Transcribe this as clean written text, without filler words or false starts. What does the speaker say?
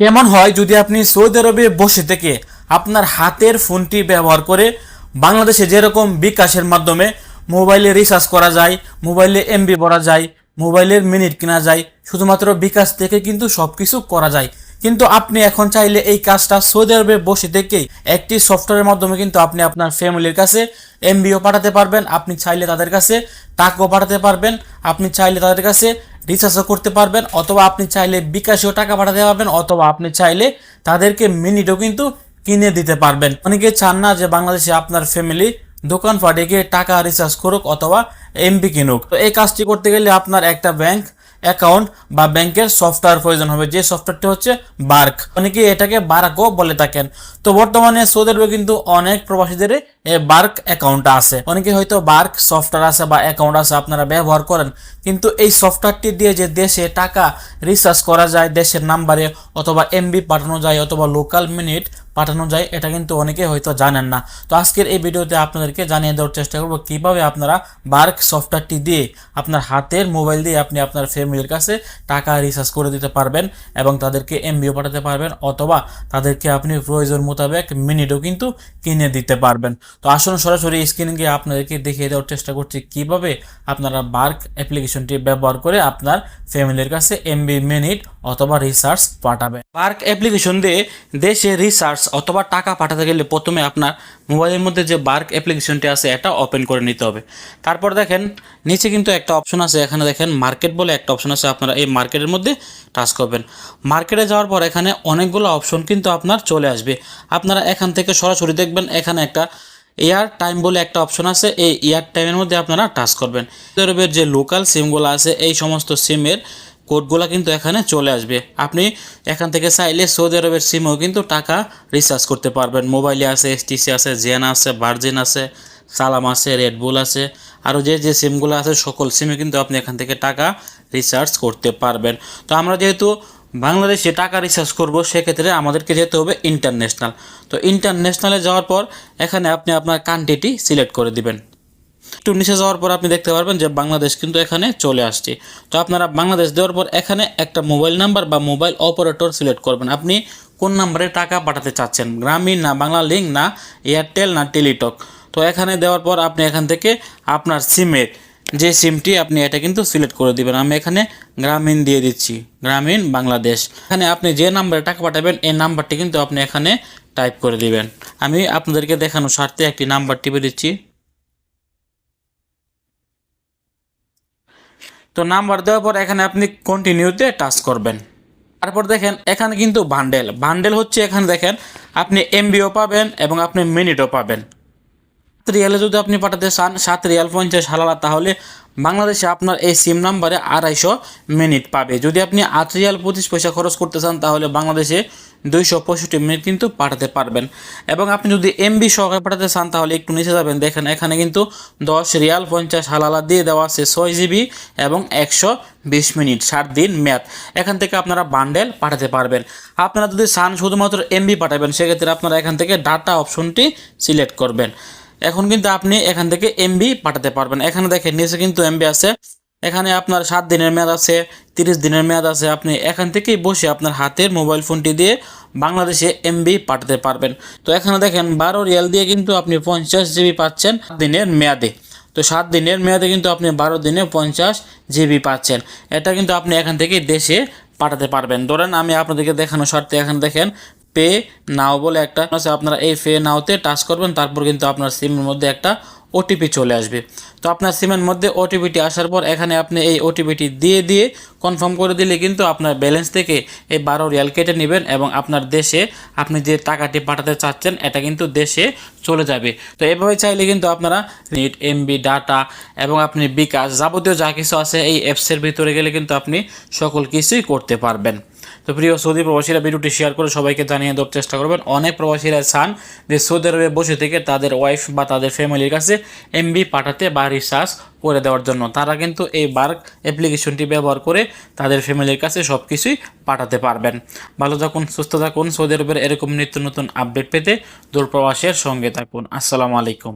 কেমন হয় যদি আপনি সৌদি আরবে বসে থেকে আপনার হাতের ফোনটি ব্যবহার করে বাংলাদেশে যেরকম বিকাশের মাধ্যমে মোবাইলে রিচার্জ করা যায়, মোবাইলে এমবি ভরা যায়, মোবাইলের মিনিট কেনা যায়, শুধুমাত্র বিকাশ থেকে কিন্তু সবকিছু করা যায়। কিন্তু আপনি এখন চাইলে এই কাজটা সৌদি আরবে বসে থেকেই একটি সফটওয়্যারের মাধ্যমে কিন্তু আপনি আপনার ফ্যামিলির কাছে এমবিও পাঠাতে পারবেন, আপনি চাইলে তাদের কাছে টাকাও পাঠাতে পারবেন, আপনি চাইলে তাদের কাছে রিচার্জও করতে পারবেন, অথবা আপনি চাইলে বিকাশেও টাকা পাঠাতে পারবেন, অথবা আপনি চাইলে তাদেরকে মিনিটও কিন্তু কিনে দিতে পারবেন। অনেকে চান না যে বাংলাদেশে আপনার ফ্যামিলি দোকানপাটে গিয়ে টাকা রিচার্জ করুক অথবা এমবি কিনুক। তো এই কাজটি করতে গেলে আপনার একটা ব্যাংক অ্যাকাউন্ট বা ব্যাংকের সফটওয়্যার প্রয়োজন হবে, যে সফটওয়্যারটি হচ্ছে বার্ক। অনেকে এটাকে বার্কও বলে থাকেন। তো বর্তমানে সৌদি আরবে কিন্তু অনেক প্রবাসীদের এই বার্ক অ্যাকাউন্ট আছে। অনেকে হয়তো বার্ক সফটওয়্যার আছে বা অ্যাকাউন্ট আছে, আপনারা ব্যবহার করেন, কিন্তু এই সফটওয়্যারটি দিয়ে যে দেশে টাকা রিচার্জ করা যায় দেশের নাম্বারে, অথবা এমবি পাঠানো যায়, অথবা লোকাল মিনিট পাঠানো যায়, এটা কিন্তু অনেকে হয়তো জানেন না। তো আজকের এই ভিডিওতে আপনাদেরকে জানিয়ে দেওয়ার চেষ্টা করব কিভাবে আপনারা বার্ক সফটওয়্যারটি দিয়ে আপনার হাতের মোবাইল দিয়ে আপনি আপনার ফ্যামিলির কাছে টাকা রিচার্জ করে দিতে পারবেন এবং তাদেরকে এমবিও পাঠাতে পারবেন, অথবা তাদেরকে আপনি প্রয়োজন মোতাবেক মিনিটও কিন্তু কিনে দিতে পারবেন। তো আসুন সরাসরি স্ক্রিনে গিয়ে আপনাদেরকে দেখিয়ে দেওয়ার চেষ্টা করছি কিভাবে আপনারা বার্ক অ্যাপ্লিকেশনটি ব্যবহার করে আপনার ফ্যামিলির কাছে এমবি মিনিট অথবা রিচার্জ পাঠাবেন। বার্ক অ্যাপ্লিকেশন দিয়ে দেশে রিচার্জ অথবা টাকা পাঠাতে গেলে প্রথমে আপনার মোবাইলের মধ্যে যে বার্ক অ্যাপ্লিকেশনটি আছে এটা ওপেন করে নিতে হবে। তারপর দেখেন নিচে কিন্তু একটা অপশন আছে, এখানে দেখেন মার্কেট বলে একটা অপশন আছে, আপনারা এই মার্কেটের মধ্যে টাচ করবেন। মার্কেটে যাওয়ার পর এখানে অনেকগুলো অপশন কিন্তু আপনার চলে আসবে। আপনারা এখান থেকে সরাসরি দেখবেন এখানে একটা এয়ার টাইম বলে একটা অপশন আছে, এই এয়ার টাইমের মধ্যে আপনারা টাচ করবেন। সৌদি আরবের যে লোকাল সিমগুলো আছে এই সমস্ত সিমের কোডগুলো কিন্তু এখানে চলে আসবে। আপনি এখান থেকে চাইলে সৌদি আরবের সিমেও কিন্তু টাকা রিচার্জ করতে পারবেন। মোবাইলে আছে এসটিসি আছে, জেন আছে, ভার্জিন আছে, সালাম আছে, রেডবুল আছে, আরও যে সিমগুলো আছে সকল সিমে কিন্তু আপনি এখান থেকে টাকা রিচার্জ করতে পারবেন। তো আমরা যেহেতু বাংলাদেশে টাকা রিচার্জ করব, সেক্ষেত্রে আমাদেরকে যেতে হবে ইন্টারন্যাশনাল। তো ইন্টারন্যাশনালে যাওয়ার পর এখানে আপনি আপনার কান্ট্রিটি সিলেক্ট করে দিবেন। একটু নিচে যাওয়ার পর আপনি দেখতে পারবেন যে বাংলাদেশ কিন্তু এখানে চলে আসছে। তো আপনারা বাংলাদেশ দেওয়ার পর এখানে একটা মোবাইল নাম্বার বা মোবাইল অপারেটর সিলেক্ট করবেন। আপনি কোন নাম্বারে টাকা পাঠাতে চাচ্ছেন, গ্রামীণ না বাংলা লিঙ্ক না এয়ারটেল না টেলিটক। তো এখানে দেওয়ার পর আপনি এখান থেকে আপনার সিমের যে সিমটি আপনি এটা কিন্তু সিলেক্ট করে দিবেন। আমি এখানে গ্রামীণ দিয়ে দিচ্ছি, গ্রামীণ বাংলাদেশ। এখানে আপনি যে নাম্বারে টাকা পাঠাবেন এই নাম্বারটি কিন্তু আপনি এখানে টাইপ করে দিবেন। আমি আপনাদেরকে দেখানোর স্বার্থে একটি নাম্বার টিপে দিচ্ছি। তো নাম্বার দেওয়ার পর এখানে আপনি কন্টিনিউতে টাচ করবেন। তারপর দেখেন এখানে কিন্তু বান্ডেল হচ্ছে, এখানে দেখেন আপনি এমবিও পাবেন এবং আপনি মিনিটও পাবেন। 7 রিয়ালে যদি আপনি পাঠাতে চান 7 রিয়াল 50 হালালা, তাহলে বাংলাদেশে আপনার এই সিম নাম্বারে 250 মিনিট পাবে। যদি আপনি 8 রিয়াল 25 পয়সা খরচ করতে চান তাহলে বাংলাদেশে 265 মিনিট কিন্তু পাঠাতে পারবেন। এবং আপনি যদি এমবি সহকারে পাঠাতে চান তাহলে একটু নিচে যাবেন, দেখেন এখানে কিন্তু 10 রিয়াল 50 হালালা দিয়ে দেওয়া আছে 6 জিবি এবং 120 মিনিট 7 দিন মেয়াদ। এখান থেকে আপনারা বান্ডেল পাঠাতে পারবেন। আপনারা যদি চান শুধুমাত্র এমবি পাঠাবেন, সেক্ষেত্রে আপনারা এখান থেকে ডাটা অপশনটি সিলেক্ট করবেন। এখন কিন্তু আপনি এখান থেকে এমবি পাঠাতে পারবেন। এখানে দেখেন নিচে কিন্তু এমবি আছে, এখানে আপনার 7 দিনের মেয়াদ আছে, 30 দিনের মেয়াদ আছে। আপনি এখান থেকেই বসে আপনার হাতের মোবাইল ফোনটি দিয়ে বাংলাদেশে এমবি পাঠাতে পারবেন। তো এখানে দেখেন 12 রিয়াল দিয়ে কিন্তু আপনি 50 জিবি পাচ্ছেন দিনের মেয়াদে। তো 7 দিনের মেয়াদে কিন্তু আপনি 12 দিনে 50 জিবি পাচ্ছেন। এটা কিন্তু আপনি এখান থেকে দেশে পাঠাতে পারবেন। ধরেন আমি আপনাদেরকে দেখানোর স্বার্থে এখানে দেখেন পে নাও বলে একটা আছে, আপনারা এই পে নাওতে টাচ করবেন। তারপর কিন্তু আপনার সিমের মধ্যে একটা ওটিপি চলে আসবে। তো আপনার সিমের মধ্যে ওটিপিটি আসার পর এখানে আপনি এই ওটিপিটি দিয়ে কনফার্ম করে দিলে কিন্তু আপনার ব্যালেন্স থেকে এই 12 রিয়াল কেটে নেবেন এবং আপনার দেশে আপনি যে টাকাটি পাঠাতে চাচ্ছেন এটা কিন্তু দেশে চলে যাবে। তো এভাবে চাইলে কিন্তু আপনারা নেট, এমবি, ডাটা এবং আপনি বিকাশ যাবতীয় যা কিছু আছে এই অ্যাপসের ভিতরে গেলে কিন্তু আপনি সকল কিছুই করতে পারবেন। তো প্রিয় সৌদি প্রবাসীরা ভিডিওটি শেয়ার করে সবাইকে জানিয়ে দেওয়ার চেষ্টা করবেন। অনেক প্রবাসীরা চান যে সৌদি আরবে বসে থেকে তাদের ওয়াইফ বা তাদের ফ্যামিলির কাছে এমবি পাঠাতে বা রিচার্জ করে দেওয়ার জন্য। তারা কিন্তু এই বার্ক অ্যাপ্লিকেশনটি ব্যবহার করে তাদের ফ্যামিলির কাছে সব কিছুই পাঠাতে পারবেন। ভালো থাকুন, সুস্থ থাকুন। সৌদি আরবের এরকম নিত্য নতুন আপডেট পেতে দূরপ্রবাসের সঙ্গে থাকুন। আসসালামু আলাইকুম।